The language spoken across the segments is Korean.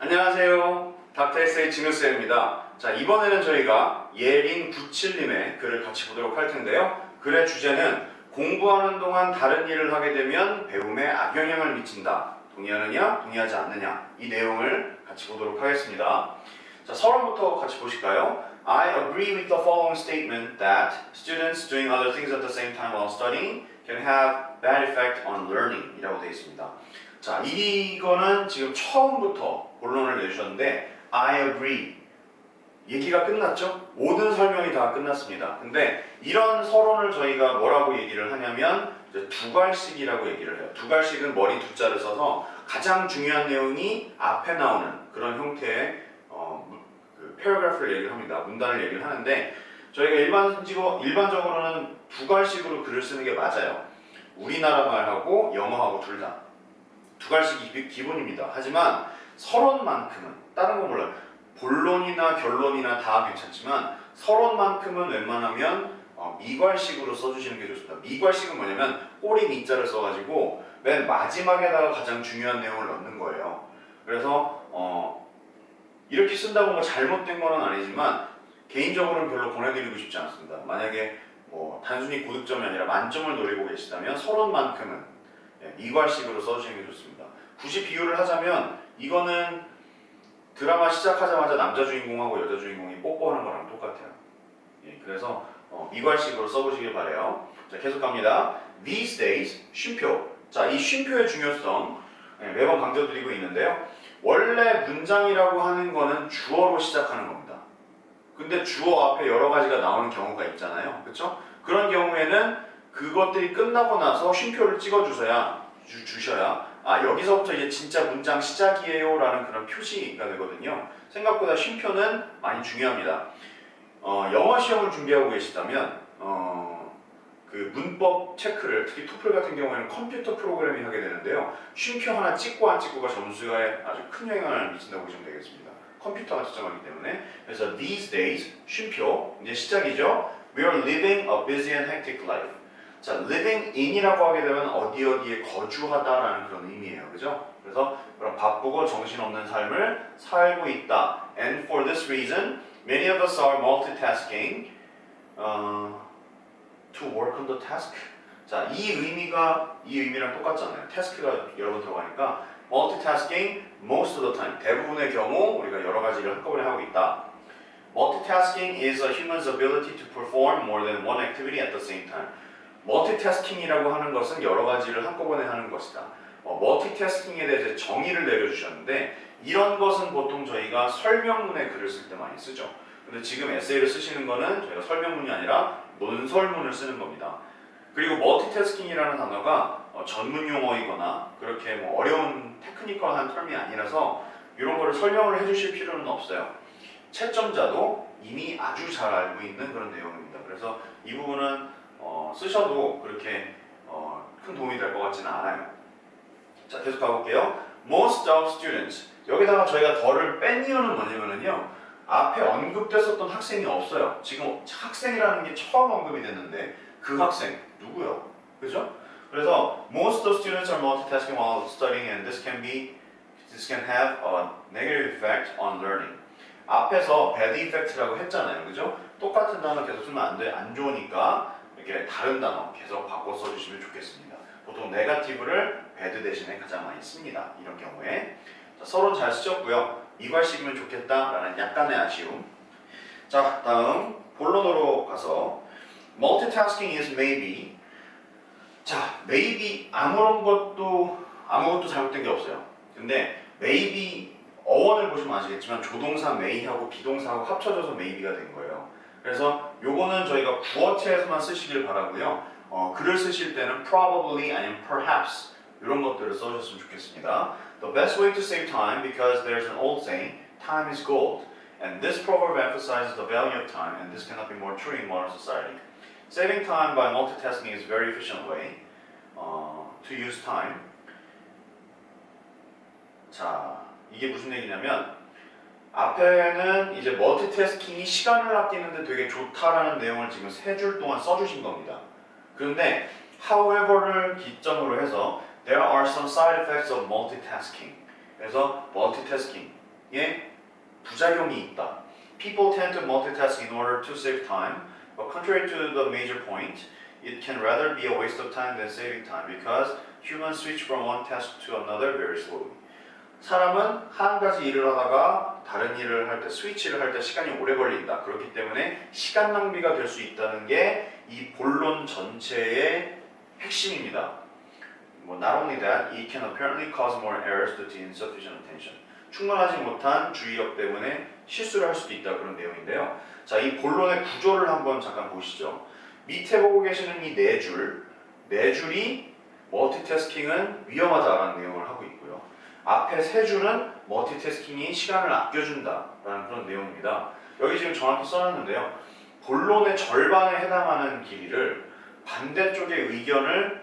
안녕하세요. 닥터 에세이 진우쌤입니다. 자, 이번에는 저희가 예린97님의 글을 같이 보도록 할 텐데요. 글의 주제는 공부하는 동안 다른 일을 하게 되면 배움에 악영향을 미친다. 동의하느냐, 동의하지 않느냐. 이 내용을 같이 보도록 하겠습니다. 자, 서론부터 같이 보실까요? I agree with the following statement that students doing other things at the same time while studying can have bad effect on learning 이라고 되어 있습니다. 자, 이거는 지금 처음부터 본론을 내주셨는데 I agree 얘기가 끝났죠? 모든 설명이 다 끝났습니다. 근데 이런 서론을 저희가 뭐라고 얘기를 하냐면 이제 두괄식이라고 얘기를 해요. 두괄식은 머리 두자를 써서 가장 중요한 내용이 앞에 나오는 그런 형태의 그 패러그래프를 얘기를 합니다. 문단을 얘기를 하는데 저희가 일반적으로는 두괄식으로 글을 쓰는 게 맞아요. 우리나라 말하고 영어하고 둘 다. 두괄식이 기본입니다. 하지만 서론만큼은 다른 건 몰라요. 본론이나 결론이나 다 괜찮지만 서론만큼은 웬만하면 미괄식으로 써주시는 게 좋습니다. 미괄식은 뭐냐면 꼬리 미자를 써가지고 맨 마지막에다가 가장 중요한 내용을 넣는 거예요. 그래서 이렇게 쓴다고 뭐 잘못된 건 아니지만 개인적으로는 별로 보내드리고 싶지 않습니다. 만약에 뭐 단순히 고득점이 아니라 만점을 노리고 계시다면 서론만큼은 미괄식으로 써주시는 게 좋습니다. 굳이 비유를 하자면 이거는 드라마 시작하자마자 남자 주인공하고 여자 주인공이 뽀뽀하는 거랑 똑같아요. 그래서 미괄식으로 써보시길 바래요. 자, 계속 갑니다. These days, 쉼표. 자, 이 쉼표의 중요성 매번 강조드리고 있는데요. 원래 문장이라고 하는 거는 주어로 시작하는 겁니다. 근데 주어 앞에 여러 가지가 나오는 경우가 있잖아요. 그렇죠? 그런 경우에는 그것들이 끝나고 나서 쉼표를 찍어주셔야 여기서부터 이제 진짜 문장 시작이에요 라는 그런 표시가 되거든요. 생각보다 쉼표는 많이 중요합니다. 영어 시험을 준비하고 계시다면 그 문법 체크를 특히 토플 같은 경우에는 컴퓨터 프로그램이 하게 되는데요. 쉼표 하나 찍고 안 찍고가 점수에 아주 큰 영향을 미친다고 보시면 되겠습니다. 컴퓨터가 측정하기 때문에. 그래서 these days 쉼표 이제 시작이죠. We are living a busy and hectic life. 자, living in이라고 하게 되면 어디에 거주하다라는 그런 의미예요. 그죠? 그래서 그런 바쁘고 정신없는 삶을 살고 있다. And for this reason, many of us are multitasking to work on the task. 자, 이 의미랑 똑같잖아요. task가 여러 번 들어가니까 multitasking most of the time. 대부분의 경우 우리가 여러 가지를 한꺼번에 하고 있다. Multitasking is a human's ability to perform more than one activity at the same time. 멀티태스킹이라고 하는 것은 여러 가지를 한꺼번에 하는 것이다. 멀티태스킹에 대해서 정의를 내려주셨는데 이런 것은 보통 저희가 설명문에 글을 쓸 때 많이 쓰죠. 근데 지금 에세이를 쓰시는 거는 저희가 설명문이 아니라 논설문을 쓰는 겁니다. 그리고 멀티태스킹이라는 단어가 전문 용어이거나 그렇게 뭐 어려운 테크니컬한 텀이 아니라서 이런 거를 설명을 해주실 필요는 없어요. 채점자도 이미 아주 잘 알고 있는 그런 내용입니다. 그래서 이 부분은 쓰셔도 그렇게 큰 도움이 될 것 같지는 않아요. 자, 계속 가볼게요. Most of students. 여기다가 저희가 더를 뺀 이유는 뭐냐면요. 앞에 언급됐었던 학생이 없어요. 지금 학생이라는 게 처음 언급이 됐는데 그 학생 누구요? 그죠? 그래서 most of students are multitasking while studying and this can have a negative effect on learning. 앞에서 bad effect라고 했잖아요. 그죠? 똑같은 단어 계속 쓰면 안 돼. 안 좋으니까 이렇게 다른 단어 계속 바꿔 써주시면 좋겠습니다. 보통 네거티브를 bad 대신에 가장 많이 씁니다. 이런 경우에. 자, 서론 잘 쓰셨고요. 미괄식이면 좋겠다라는 약간의 아쉬움. 자, 다음 본론으로 가서 multitasking is maybe. 자, maybe 아무것도 잘못된 게 없어요. 근데 maybe 어원을 보시면 아시겠지만 조동사 may하고 비동사하고 합쳐져서 maybe가 된 거예요. 그래서 요거는 저희가 구어체에서만 쓰시길 바라고요. 글을 쓰실 때는 probably 아니면 perhaps 이런 것들을 써주셨으면 좋겠습니다. The best way to save time because there's an old saying, time is gold. And this proverb emphasizes the value of time and this cannot be more true in modern society. Saving time by multitasking is a very efficient way to use time. 자, 이게 무슨 얘기냐면 앞에는 이제 멀티태스킹이 시간을 아끼는데 되게 좋다라는 내용을 지금 3줄 동안 써주신 겁니다. 그런데 however를 기점으로 해서 there are some side effects of multitasking. 그래서 multitasking 부작용이 있다. People tend to multitask in order to save time, but contrary to the major point, it can rather be a waste of time than saving time because humans switch from one task to another very slowly. 사람은 한 가지 일을 하다가 다른 일을 할 때, 스위치를 할 때 시간이 오래 걸린다. 그렇기 때문에 시간 낭비가 될 수 있다는 게 이 본론 전체의 핵심입니다. Not only that, it can apparently cause more errors due to insufficient attention. 충분하지 못한 주의력 때문에 실수를 할 수도 있다. 그런 내용인데요. 자, 이 본론의 구조를 한번 잠깐 보시죠. 밑에 보고 계시는 이 네 줄이 멀티태스킹은 위험하다라는 내용을 하고 있고요. 앞에 세 줄은 멀티태스킹이 시간을 아껴준다라는 그런 내용입니다. 여기 지금 정확히 써놨는데요. 본론의 절반에 해당하는 길이를 반대쪽의 의견을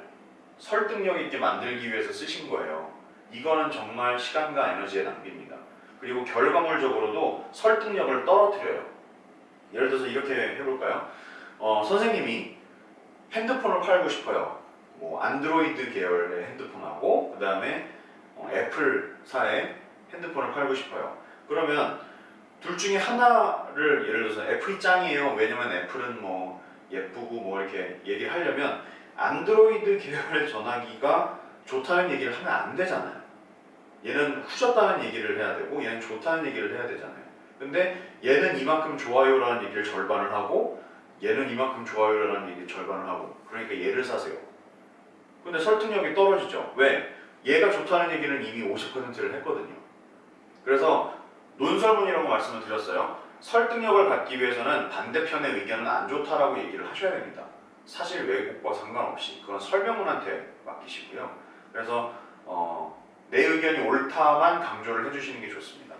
설득력 있게 만들기 위해서 쓰신 거예요. 이거는 정말 시간과 에너지의 낭비입니다. 그리고 결과물적으로도 설득력을 떨어뜨려요. 예를 들어서 이렇게 해볼까요? 선생님이 핸드폰을 팔고 싶어요. 뭐 안드로이드 계열의 핸드폰하고 그 다음에 애플사의 핸드폰을 팔고 싶어요. 그러면 둘 중에 하나를 예를 들어서 애플이 짱이에요. 왜냐면 애플은 뭐 예쁘고 뭐 이렇게 얘기를 하려면 안드로이드 계열의 전화기가 좋다는 얘기를 하면 안 되잖아요. 얘는 후졌다는 얘기를 해야 되고 얘는 좋다는 얘기를 해야 되잖아요. 근데 얘는 이만큼 좋아요라는 얘기를 절반을 하고 얘는 이만큼 좋아요라는 얘기를 절반을 하고 그러니까 얘를 사세요. 근데 설득력이 떨어지죠. 왜? 얘가 좋다는 얘기는 이미 50%를 했거든요. 그래서 논설문이라고 말씀을 드렸어요. 설득력을 갖기 위해서는 반대편의 의견은 안 좋다라고 얘기를 하셔야 됩니다. 사실 왜곡과 상관없이 그건 설명문한테 맡기시고요. 그래서 내 의견이 옳다만 강조를 해주시는 게 좋습니다.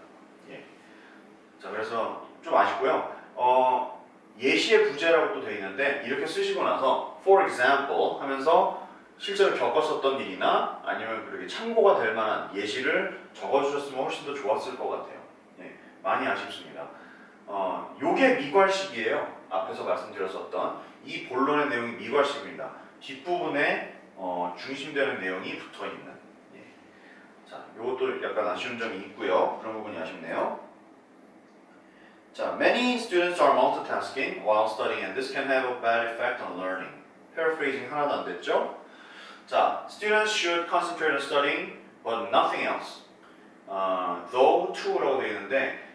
예. 자, 그래서 좀 아쉽고요. 예시의 부재라고 또 되어 있는데 이렇게 쓰시고 나서 for example 하면서 실제로 겪었었던 일이나 아니면 그렇게 참고가 될 만한 예시를 적어주셨으면 훨씬 더 좋았을 것 같아요. 예, 많이 아쉽습니다. 요게 미괄식이에요. 앞에서 말씀드렸었던 이 본론의 내용이 미괄식입니다. 뒷부분에 중심되는 내용이 붙어있는. 예. 자, 요것도 약간 아쉬운 점이 있고요. 그런 부분이 아쉽네요. 자, many students are multitasking while studying and this can have a bad effect on learning. Paraphrasing 하나도 안 됐죠? 자, students should concentrate on studying but nothing else. Though to라고 되어 있는데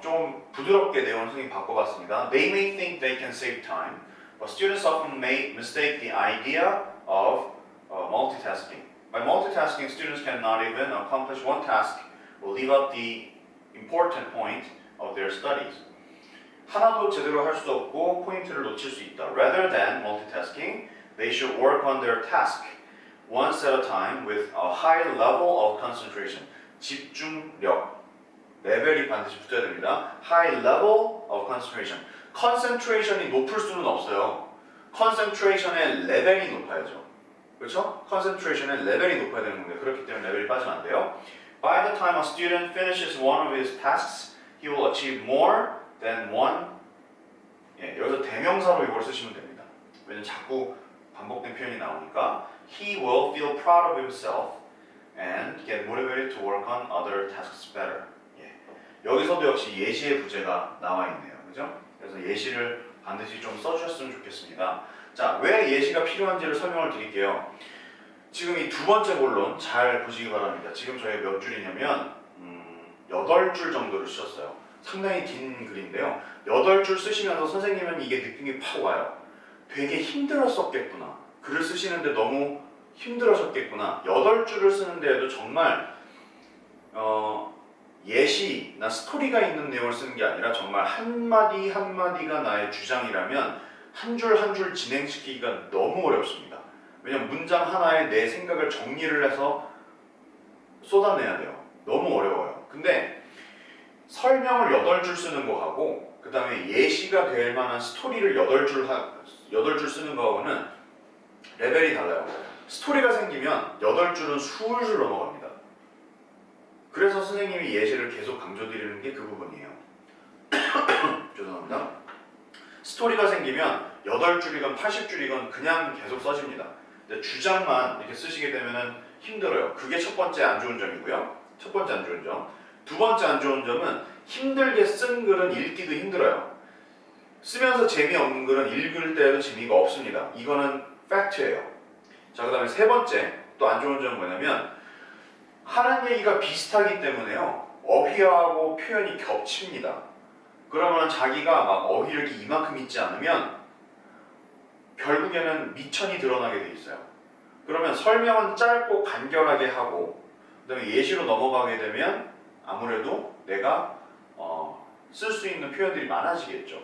좀 부드럽게 내용을 선생님이 바꿔봤습니다. They may think they can save time, but students often may mistake the idea of multitasking. By multitasking, students cannot even accomplish one task or leave out the important point of their studies. 하나도 제대로 할 수 없고 포인트를 놓칠 수 있다. Rather than multitasking, they should work on their task once at a time with a high level of concentration. 집중력 레벨이 반드시 붙어야 됩니다. High level of concentration. concentration이 높을 수는 없어요. concentration의 레벨이 높아야죠. 그렇죠? concentration의 레벨이 높아야 되는 건데 그렇기 때문에 레벨이 빠지면 안 돼요. By the time a student finishes one of his tasks, he will achieve more than one. 예, 여기서 대명사로 이걸 쓰시면 됩니다. 왜냐면 자꾸 반복된 표현이 나오니까 he will feel proud of himself and get motivated to work on other tasks better. 예. 여기서도 역시 예시의 부재가 나와 있네요. 그죠? 그래서 예시를 반드시 좀 써주셨으면 좋겠습니다. 자, 왜 예시가 필요한지를 설명을 드릴게요. 지금 이 두 번째 본론 잘 보시기 바랍니다. 지금 저희 몇 줄이냐면 8줄 정도를 쓰셨어요. 상당히 긴 글인데요. 8줄 쓰시면서 선생님은 이게 느낌이 팍 와요. 되게 힘들었었겠구나. 글을 쓰시는데 너무 힘들으셨겠구나. 8줄을 쓰는데도 정말 예시나 스토리가 있는 내용을 쓰는 게 아니라 정말 한마디 한마디가 나의 주장이라면 한 줄 한 줄 진행시키기가 너무 어렵습니다. 왜냐면 문장 하나에 내 생각을 정리를 해서 쏟아내야 돼요. 너무 어려워요. 근데 설명을 8줄 쓰는 거하고 그 다음에 예시가 될 만한 스토리를 8줄 쓰는 거하고는 레벨이 달라요. 스토리가 생기면 8줄은 술술 넘어갑니다. 그래서 선생님이 예시를 계속 강조드리는 게 그 부분이에요. 죄송합니다. 스토리가 생기면 8줄이건 80줄이건 그냥 계속 써집니다. 근데 주장만 이렇게 쓰시게 되면 힘들어요. 그게 첫 번째 안 좋은 점이고요. 첫 번째 안 좋은 점. 두 번째 안 좋은 점은 힘들게 쓴 글은 읽기도 힘들어요. 쓰면서 재미없는 글은 읽을 때도 재미가 없습니다. 이거는 팩트예요. 자, 그 다음에 세 번째 또 안 좋은 점은 뭐냐면 하는 얘기가 비슷하기 때문에요. 어휘하고 표현이 겹칩니다. 그러면 자기가 막 어휘력이 이만큼 있지 않으면 결국에는 미천이 드러나게 돼 있어요. 그러면 설명은 짧고 간결하게 하고 그 다음에 예시로 넘어가게 되면 아무래도 내가 쓸 수 있는 표현들이 많아지겠죠.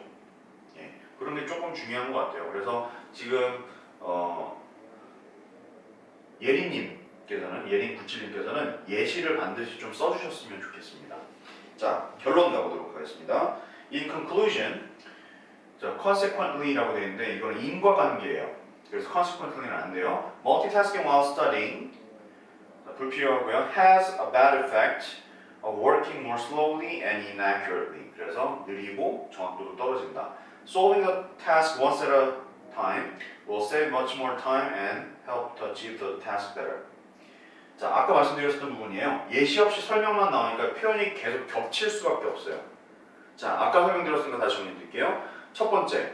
예, 그런 게 조금 중요한 것 같아요. 그래서 지금 예린97님께서는 예시를 반드시 좀 써주셨으면 좋겠습니다. 자, 결론 가보도록 하겠습니다. In conclusion, 자, consequently라고 되어 있는데 이거는 인과관계예요. 그래서 consequently는 안 돼요. Multitasking while studying, 불필요하고요. Has a bad effect of working more slowly and inaccurately. 그래서 느리고 정확도도 떨어진다. Solving the task once at a time will save much more time and help to achieve the task better. 자, 아까 말씀드렸던 부분이에요. 예시 없이 설명만 나오니까 표현이 계속 겹칠 수밖에 없어요. 자, 아까 설명드렸던 거 다시 정리해드릴게요. 첫 번째,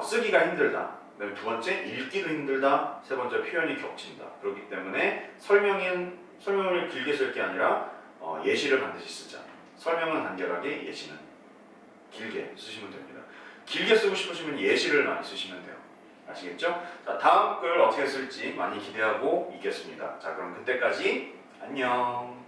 쓰기가 힘들다. 그다음에 두 번째, 읽기도 힘들다. 세 번째, 표현이 겹친다. 그렇기 때문에 설명을 길게 쓸 게 아니라 예시를 반드시 쓰자. 설명은 간결하게, 예시는 길게 쓰시면 됩니다. 길게 쓰고 싶으시면 예시를 많이 쓰시면 돼요. 아시겠죠? 자, 다음 글 어떻게 쓸지 많이 기대하고 있겠습니다. 자, 그럼 그때까지 안녕.